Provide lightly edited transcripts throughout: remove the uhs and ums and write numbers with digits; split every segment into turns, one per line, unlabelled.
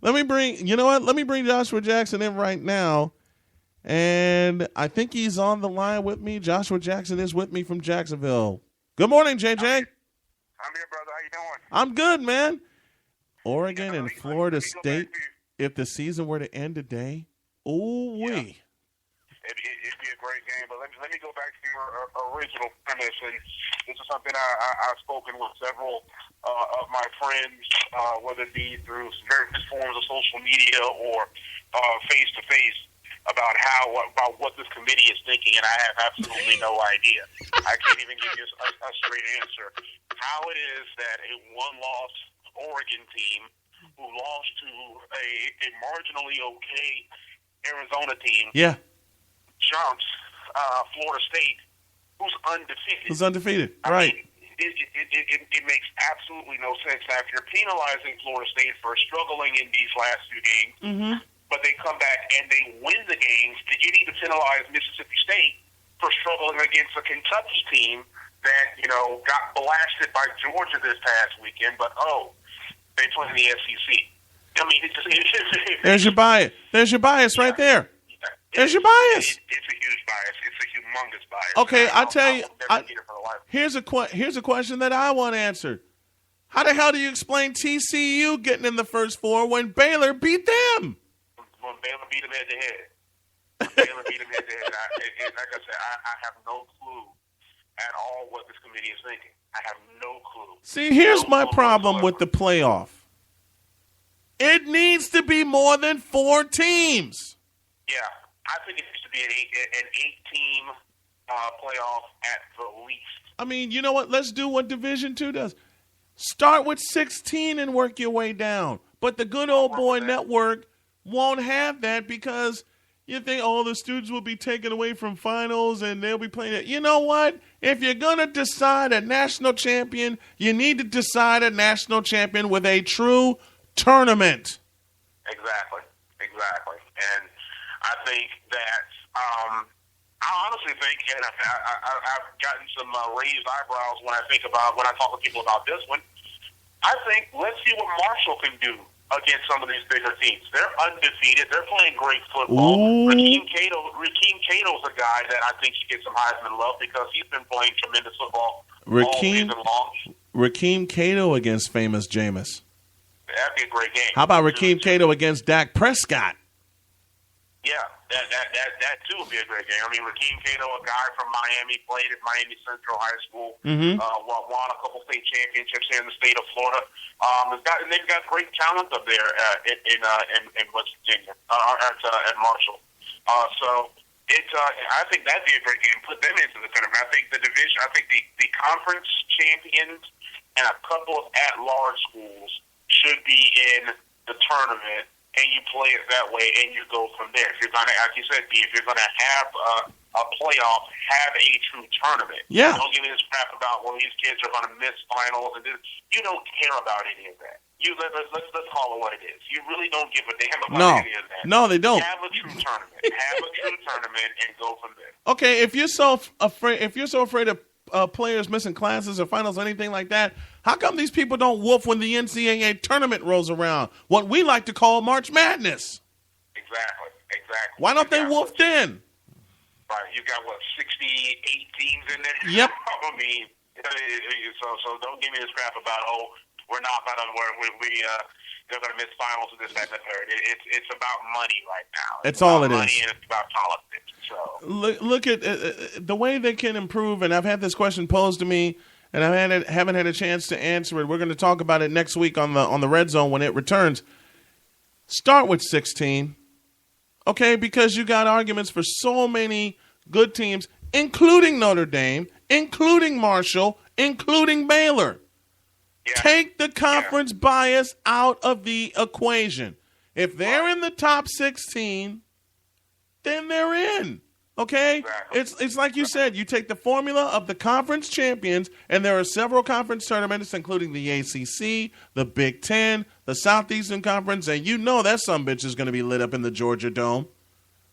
Let me bring. You know what? Let me bring Joshua Jackson in right now, and I think he's on the line with me. Joshua Jackson is with me from Jacksonville. Good morning, JJ.
I'm here, brother. How you doing?
I'm good, man. Oregon and Florida State. If the season were to end today, ooh-wee.
It'd be a great game, but let me go back to your original premise, and this is something I've spoken with several of my friends, whether it be through various forms of social media or face-to-face, about what this committee is thinking, and I have absolutely no idea. I can't even give you a straight answer. How it is that a one-loss Oregon team who lost to a marginally okay Arizona team jumps Florida State, who's undefeated.
Right.
Mean, it makes absolutely no sense. Now, if you're penalizing Florida State for struggling in these last two games, but they come back and they win the games, then you need to penalize Mississippi State for struggling against a Kentucky team that, got blasted by Georgia this past weekend, but, they play in the SEC. I mean,
there's your bias. There's your bias right there. There's your bias.
It's a huge bias. It's a humongous bias.
Okay, I'll tell you. Here's a question that I want answered. How the hell do you explain TCU getting in the first four when Baylor beat them?
When Baylor beat them head to head. Like I said, I have no clue at all what this committee is thinking. I have no clue.
See, here's my problem with the playoff. It needs to be more than 4 teams.
Yeah, I think it needs to be an 8-team playoff at the least.
I mean, you know what? Let's do what Division II does. Start with 16 and work your way down. But the good old boy network won't have that because you think, the students will be taken away from finals and they'll be playing it. You know what? If you're going to decide a national champion, you need to decide a national champion with a true tournament.
Exactly. And I think that I honestly think, and I've gotten some raised eyebrows when I talk to people about this one. I think let's see what Marshall can do against some of these bigger teams. They're undefeated. They're playing great football. Rakeem Cato's a guy that I think should get some Heisman love because he's been playing tremendous football all season long.
Rakeem Cato against famous Jameis.
That'd be a great game.
How about Rakeem Cato against Dak Prescott?
Yeah, that too would be a great game. I mean, Rakeem Cato, a guy from Miami, played at Miami Central High School, won a couple state championships here in the state of Florida. They've got great talent up there in West Virginia at Marshall. So I think that'd be a great game. Put them into the tournament. I think the division. I think the conference champions and a couple of at-large schools should be in the tournament, and you play it that way, and you go from there. If you're gonna, like you said, if you're gonna have a playoff, have a true tournament.
Yeah.
Don't give me this crap about these kids are gonna miss finals and this. You don't care about any of that. Let's call it what it is. You really don't give a damn about any of that.
No, they don't.
Have a true tournament. And go from there.
Okay, if you're so afraid of players missing classes or finals or anything like that, how come these people don't woof when the NCAA tournament rolls around? What we like to call March Madness.
Exactly.
Why don't they woof then?
Right, you got 68 teams in there.
Yep.
I mean, so don't give me this crap about we're not going to they're going to miss finals and this, that, and the third. It's about money right now.
It's all it is.
Money and it's about politics. So
look at the way they can improve, and I've had this question posed to me, and I haven't had a chance to answer it. We're going to talk about it next week on the Red Zone when it returns. Start with 16, okay? Because you got arguments for so many good teams, including Notre Dame, including Marshall, including Baylor.
yeah.
Take the conference bias out of the equation. If they're in the top 16, then they're in. Okay?
Exactly.
It's like you said, you take the formula of the conference champions, and there are several conference tournaments, including the ACC, the Big Ten, the Southeastern Conference, and you know that sumbitch is going to be lit up in the Georgia Dome.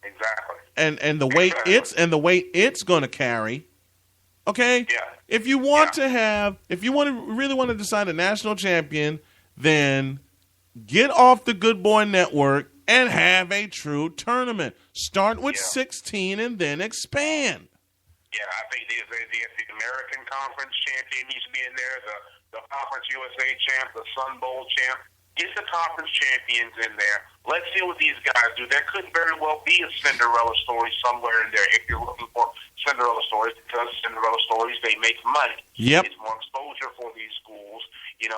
Exactly.
And the weight it's going to carry. Okay?
Yeah.
If you want to really want to decide a national champion, then get off the Good Boy Network and have a true tournament. Start with 16 and then expand.
Yeah, I think the American Conference champion needs to be in there, the Conference USA champ, the Sun Bowl champ. Get the conference champions in there. Let's see what these guys do. There could very well be a Cinderella story somewhere in there if you're looking for Cinderella stories, because Cinderella stories, they make money.
Yep.
It's more exposure for these schools, and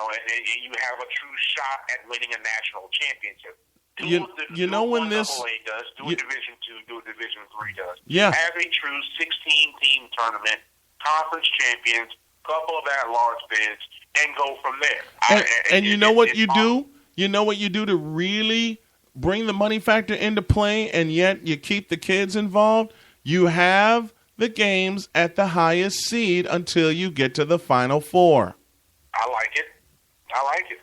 you have a true shot at winning a national championship. Do what AA does, do a Division II, do a Division III does.
Yeah.
Have a true 16-team tournament, conference champions, couple of at-large bids, and go from there.
And you know what you do? You know what you do to really bring the money factor into play, and yet you keep the kids involved? You have the games at the highest seed until you get to the Final Four.
I like it. I like it.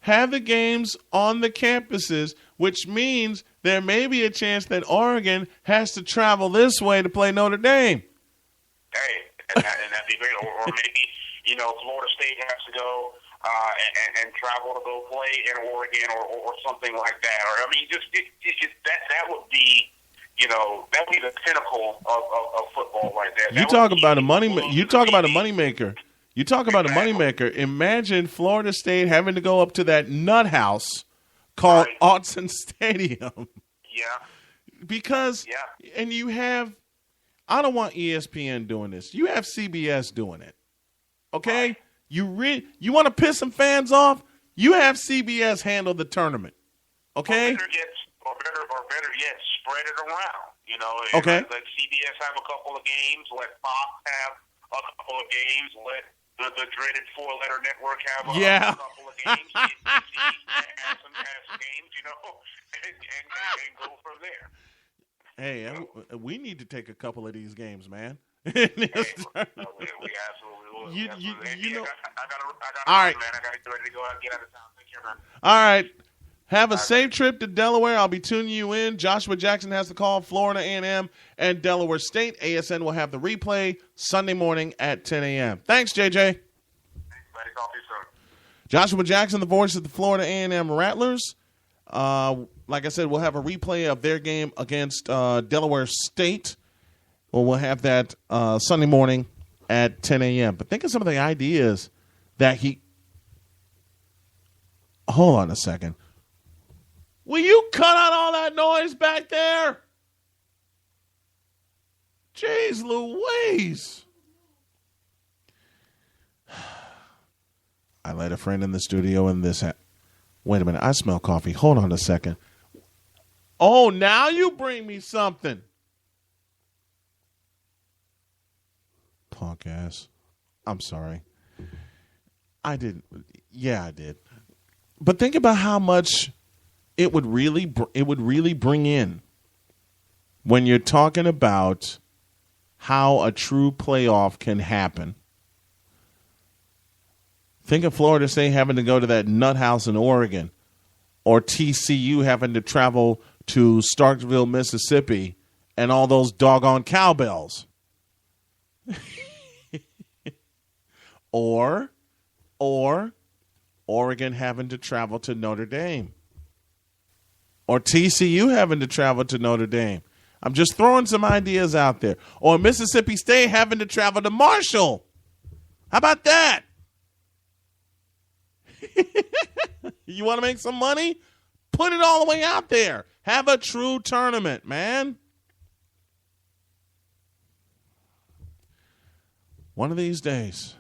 Have the games on the campuses, which means there may be a chance that Oregon has to travel this way to play Notre Dame.
Hey, and that'd be great. Or maybe, Florida State has to go and travel to go play in Oregon or something like that. Or just that would be, that would be the pinnacle of football right there. You talk about a moneymaker.
You talk about a moneymaker. Imagine Florida State having to go up to that nut house called Autzen Stadium.
Yeah.
Because, and you have, I don't want ESPN doing this. You have CBS doing it. Okay? Right. You want to piss some fans off? You have CBS handle the tournament. Okay?
Or better yet, spread it around.
Okay.
Let CBS have a couple of games. Let Fox have a couple of games. Let the dreaded four-letter network have a couple of games. Have some games, and go from there.
Hey, we need to take a couple of these games, man.
We absolutely will.
I
got
all right,
man. I got to get ready to go out and get out of town. Take care, man.
All right. Have a safe trip to Delaware. I'll be tuning you in. Joshua Jackson has the call. Florida A&M and Delaware State. ASN will have the replay Sunday morning at 10 a.m. Thanks, JJ.
Thanks, buddy. Talk to you soon.
Joshua Jackson, the voice of the Florida A&M Rattlers. Like I said, we'll have a replay of their game against Delaware State. We'll have that Sunday morning at 10 a.m. But think of some of the ideas that he – hold on a second. Will you cut out all that noise back there? Jeez Louise. I let a friend in the studio in this. Wait a minute. I smell coffee. Hold on a second. Oh, now you bring me something. Punk ass. I'm sorry. I didn't. Yeah, I did. But think about how much it would really bring in when you're talking about how a true playoff can happen. Think of Florida State having to go to that nut house in Oregon, or TCU having to travel to Starkville, Mississippi, and all those doggone cowbells. or Oregon having to travel to Notre Dame. Or TCU having to travel to Notre Dame. I'm just throwing some ideas out there. Or Mississippi State having to travel to Marshall. How about that? You want to make some money? Put it all the way out there. Have a true tournament, man. One of these days.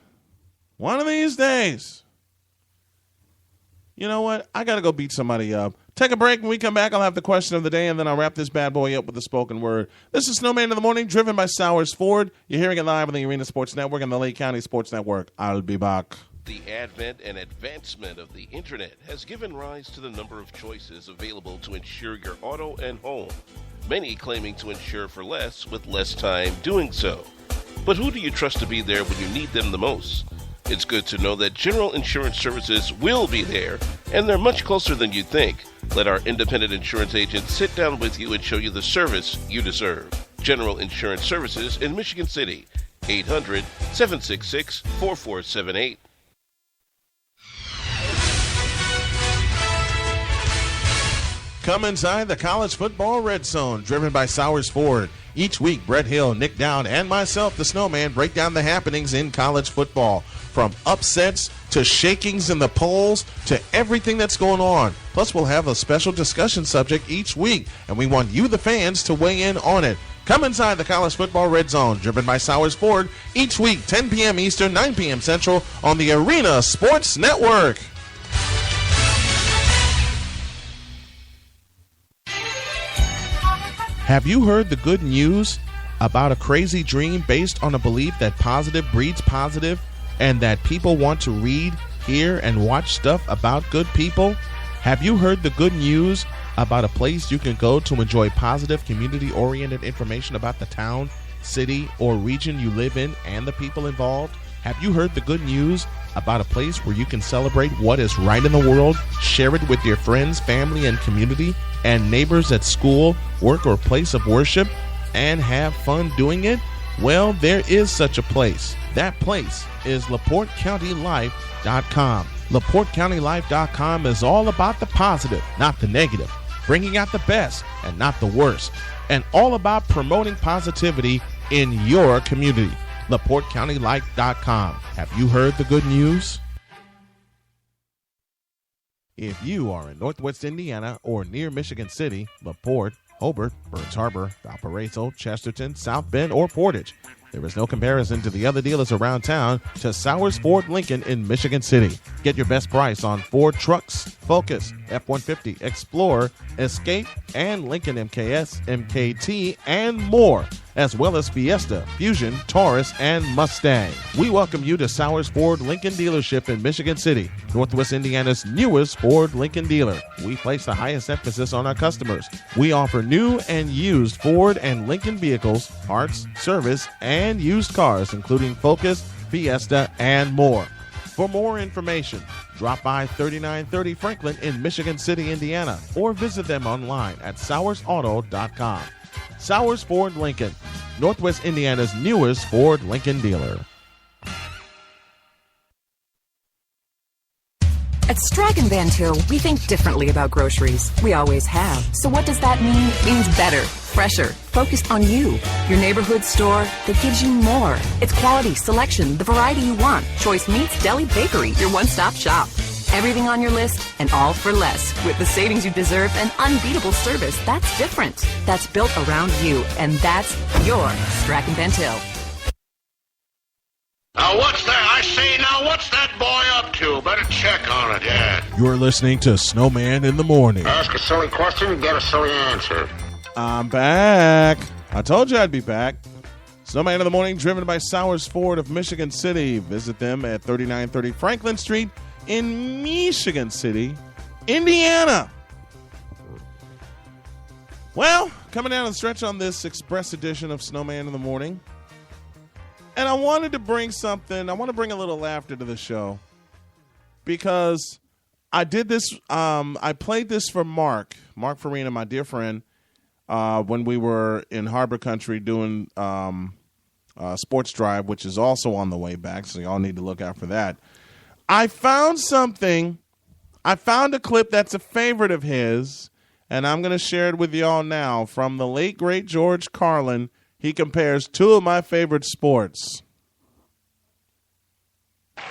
You know what? I got to go beat somebody up. Take a break. When we come back, I'll have the question of the day, and then I'll wrap this bad boy up with the spoken word. This is Snowman in the Morning, driven by Sowers Ford. You're hearing it live on the Arena Sports Network and the Lake County Sports Network. I'll be back.
The advent and advancement of the Internet has given rise to the number of choices available to insure your auto and home, many claiming to insure for less with less time doing so. But who do you trust to be there when you need them the most? It's good to know that General Insurance Services will be there, and they're much closer than you think. Let our independent insurance agents sit down with you and show you the service you deserve. General Insurance Services in Michigan City, 800-766-4478.
Come inside the College Football Red Zone, driven by Sowers Ford. Each week, Brett Hill, Nick Dowd, and myself, the Snowman, break down the happenings in college football. From upsets to shakings in the polls to everything that's going on. Plus, we'll have a special discussion subject each week, and we want you, the fans, to weigh in on it. Come inside the College Football Red Zone, driven by Sowers Ford, each week, 10 p.m. Eastern, 9 p.m. Central, on the Arena Sports Network. Have you heard the good news about a crazy dream based on a belief that positive breeds positive and that people want to read, hear, and watch stuff about good people? Have you heard the good news about a place you can go to enjoy positive, community-oriented information about the town, city, or region you live in and the people involved? Have you heard the good news about a place where you can celebrate what is right in the world, share it with your friends, family, and community, and neighbors at school, work, or place of worship, and have fun doing it? Well, there is such a place. That place is LaPorteCountyLife.com. LaPorteCountyLife.com is all about the positive, not the negative, bringing out the best and not the worst, and all about promoting positivity in your community. LaPorteCountyLife.com. Have you heard the good news? If you are in Northwest Indiana or near Michigan City, LaPorte, Hobart, Burns Harbor, Valparaiso, Chesterton, South Bend, or Portage, there is no comparison to the other dealers around town to Sowers Ford Lincoln in Michigan City. Get your best price on Ford trucks, Focus, F-150, Explorer, Escape, and Lincoln MKS, MKT, and more, as well as Fiesta, Fusion, Taurus, and Mustang. We welcome you to Sowers Ford Lincoln dealership in Michigan City, Northwest Indiana's newest Ford Lincoln dealer. We place the highest emphasis on our customers. We offer new and used Ford and Lincoln vehicles, parts, service, and used cars, including Focus, Fiesta, and more. For more information, drop by 3930 Franklin in Michigan City, Indiana, or visit them online at SowersAuto.com. Sowers Ford Lincoln, Northwest Indiana's newest Ford Lincoln dealer.
At Strachan Van Til, we think differently about groceries. We always have. So what does that mean? It means better, fresher, focused on you. Your neighborhood store that gives you more. It's quality, selection, the variety you want. Choice meats, deli, bakery, your one-stop shop. Everything on your list and all for less. With the savings you deserve and unbeatable service, that's different. That's built around you, and that's your Strachan Van Til.
Now what's that? I say, now what's that boy up to? Better check on it, yeah.
You're listening to Snowman in the Morning.
Ask a silly question and get a silly answer.
I'm back. I told you I'd be back. Snowman in the Morning, driven by Sowers Ford of Michigan City. Visit them at 3930 Franklin Street in Michigan City, Indiana. Well, coming down the stretch on this express edition of Snowman in the Morning. And I wanted to bring something. I want to bring a little laughter to the show because I did this. I played this for Mark Farina, my dear friend, when we were in Harbor Country doing Sports Drive, which is also on the way back. So y'all need to look out for that. I found something. I found a clip that's a favorite of his, and I'm going to share it with y'all now from the late, great George Carlin. He compares two of my favorite sports.
I'd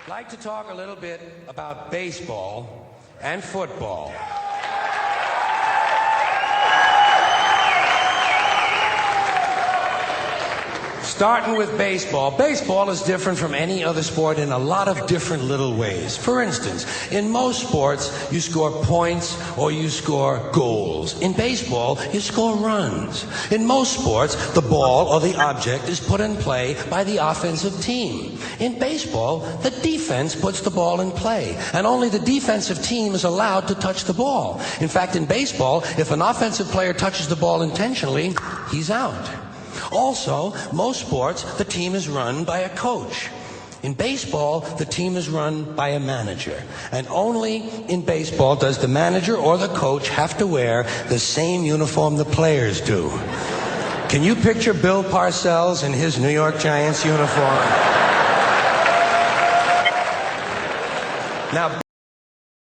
like to talk a little bit about baseball and football. Starting with baseball. Baseball is different from any other sport in a lot of different little ways. For instance, in most sports, you score points or you score goals. In baseball, you score runs. In most sports, the ball or the object is put in play by the offensive team. In baseball, the defense puts the ball in play, and only the defensive team is allowed to touch the ball. In fact, in baseball, if an offensive player touches the ball intentionally, he's out. Also, most sports, the team is run by a coach. In baseball, the team is run by a manager. And only in baseball does the manager or the coach have to wear the same uniform the players do. Can you picture Bill Parcells in his New York Giants uniform? Now,